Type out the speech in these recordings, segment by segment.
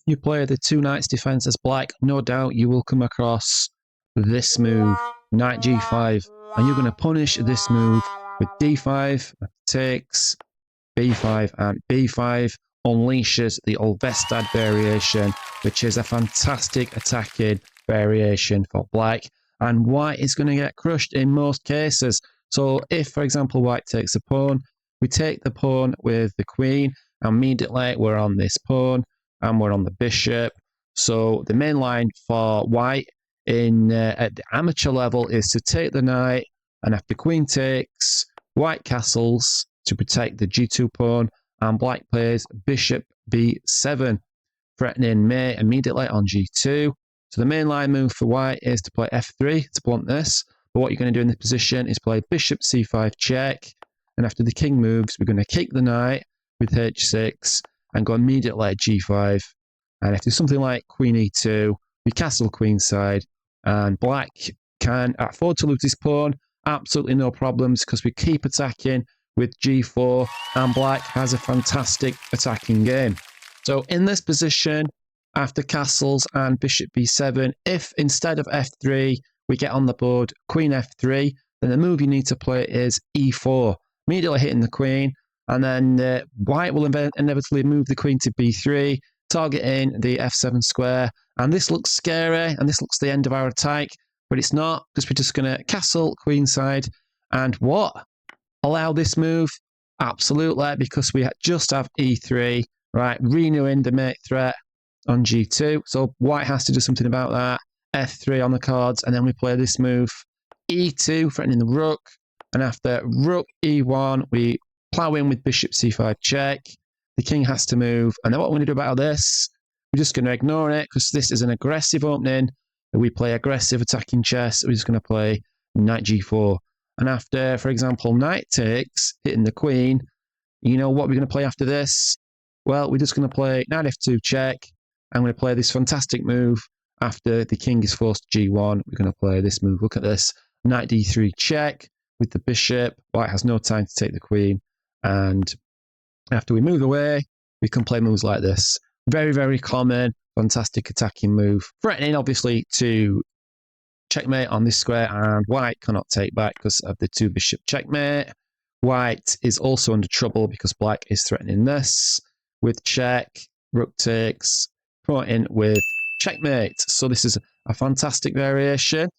you play the two knights defense as black, no doubt you will come across this move, knight g5, and you're going to punish this move with d5, takes, b5, and b5 unleashes the Ulvestad variation, which is a fantastic attacking variation for black, and white is going to get crushed in most cases. So if, for example, white takes a pawn, we take the pawn with the queen, and immediately we're on this pawn, and we're on the bishop. So the main line for white at the amateur level is to take the knight, and after queen takes, white castles to protect the g2 pawn, and black plays bishop b7, threatening mate immediately on g2. So the main line move for white is to play f3 to blunt this, but what you're going to do in this position is play bishop c5 check, and after the king moves, we're going to kick the knight with h6 and go immediately at g5, and if there's something like queen e2, we castle queenside, and black can afford to lose this pawn, absolutely no problems, because we keep attacking with g4, and black has a fantastic attacking game. So in this position, after castles and bishop b7, if instead of f3 we get on the board queen f3, then the move you need to play is e4, immediately hitting the queen, and then white will inevitably move the queen to b3, targeting the f7 square, and this looks scary, and this looks the end of our attack, but it's not, because we're just going to castle queenside, and what? Allow this move? Absolutely, because we just have e3, right, renewing the mate threat on g2, so white has to do something about that, f3 on the cards, and then we play this move, e2, threatening the rook, and after rook e1, we plow in with bishop c5 check, the king has to move, and then what we're going to do about this, we're just going to ignore it, because this is an aggressive opening, we play aggressive attacking chess, we're just going to play knight g4, and after, for example, knight takes, hitting the queen, you know what we're going to play after this? Well, we're just going to play knight f2 check. I'm going to play this fantastic move after the king is forced to g1. We're going to play this move. Look at this. Knight d3 check with the bishop. White has no time to take the queen. And after we move away, we can play moves like this. Very, very common, fantastic attacking move. Threatening, obviously, to checkmate on this square, and white cannot take back because of the two bishop checkmate. White is also under trouble because black is threatening this with check, rook takes, in with checkmate. So this is a fantastic variation.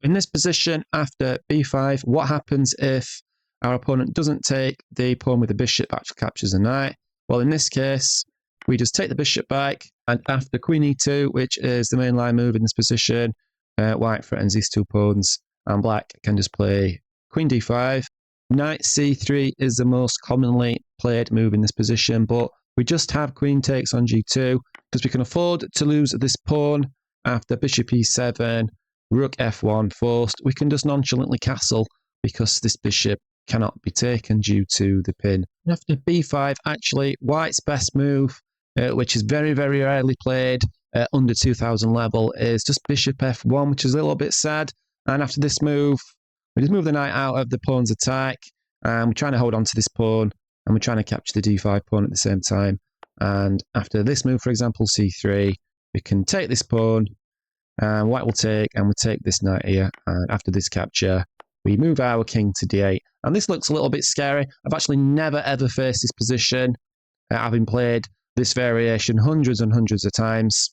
In this position, after b5, what happens if our opponent doesn't take the pawn with the bishop, actually captures the knight? Well, in this case, we just take the bishop back, and after queen e2, which is the main line move in this position, white threatens these two pawns, and black can just play queen d5. Knight c3 is the most commonly played move in this position, but we just have queen takes on g2 because we can afford to lose this pawn after bishop e7, rook f1 forced. We can just nonchalantly castle because this bishop cannot be taken due to the pin. After b5, actually, white's best move, which is very, very rarely played under 2000 level, is just bishop f1, which is a little bit sad. And after this move, we just move the knight out of the pawn's attack, and we're trying to hold on to this pawn, and we're trying to capture the d5 pawn at the same time. And after this move, for example, c3, we can take this pawn, and white will take, and we take this knight here. And after this capture, we move our king to d8. And this looks a little bit scary. I've actually never ever faced this position, having played this variation hundreds and hundreds of times.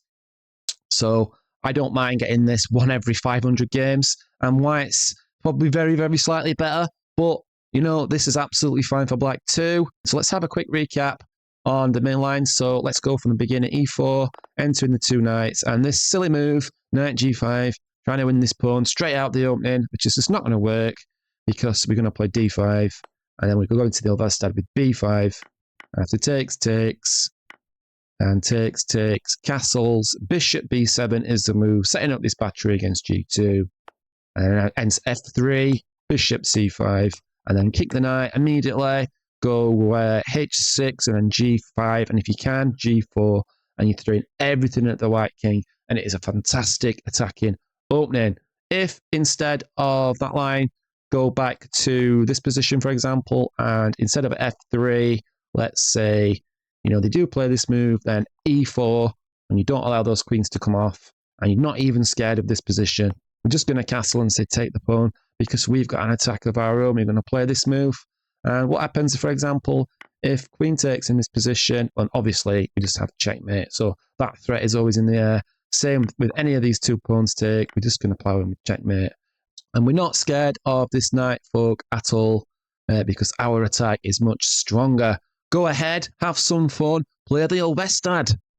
So I don't mind getting this one every 500 games. And white's probably very, very slightly better. But, you know, this is absolutely fine for black too. So let's have a quick recap on the main line. So let's go from the beginning. e4, entering the two knights. And this silly move, knight g5, trying to win this pawn straight out the opening, which is just not going to work because we're going to play d5. And then we go into the Ulvestad with b5. After takes, and takes, castles, bishop b7 is the move, setting up this battery against g2. And ends f3, bishop c5, and then kick the knight immediately, go h6 and then g5, and if you can, g4, and you're throwing everything at the white king, and it is a fantastic attacking opening. If instead of that line, go back to this position, for example, and instead of f3, let's say, you know, they do play this move, then e4, and you don't allow those queens to come off, and you're not even scared of this position, we're just going to castle and say take the pawn because we've got an attack of our own. We're going to play this move. And what happens, for example, if queen takes in this position, well, obviously we just have checkmate. So that threat is always in the air. Same with any of these two pawns take. We're just going to plow in with checkmate. And we're not scared of this knight, folk, at all, because our attack is much stronger. Go ahead, have some fun, play the Ulvestad.